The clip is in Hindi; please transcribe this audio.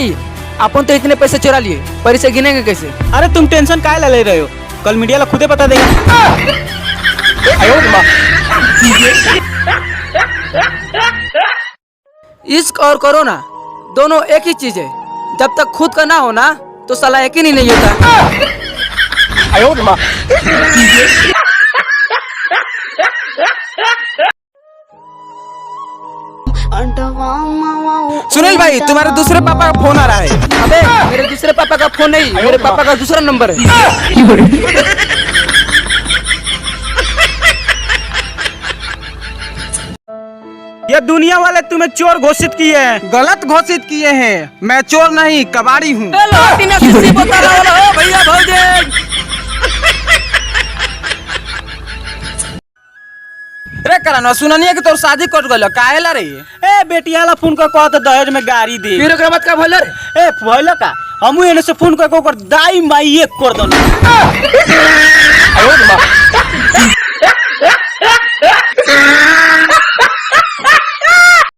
भाई अपन तो इतने पैसे चुरा लिए, पर इसे गिनेंगे कैसे? अरे तुम टेंशन काहे ले रहे हो, कल मीडिया ला खुदे पता देगा। इश्क और कोरोना दोनों एक ही चीज है, जब तक खुद का ना हो ना तो साला यकीन ही नहीं होता। सुनील भाई तुम्हारे दूसरे पापा का फोन आ रहा है। अबे मेरे दूसरे पापा का फोन नहीं, मेरे पापा का दूसरा नंबर है। ये दुनिया वाले तुम्हें चोर घोषित किए हैं। गलत घोषित किए हैं, मैं चोर नहीं कबाड़ी हूँ। भैया भौजी रे कराना सुननिए कि तोर शादी कट गल काहे ला रे? ए बेटिया ला फोन कर कह तो दहेज में गाड़ी दे। फिर ओकरा बाद का भइलर? ए भइल का हमू एने से फोन कर दाई माई एक कर दन।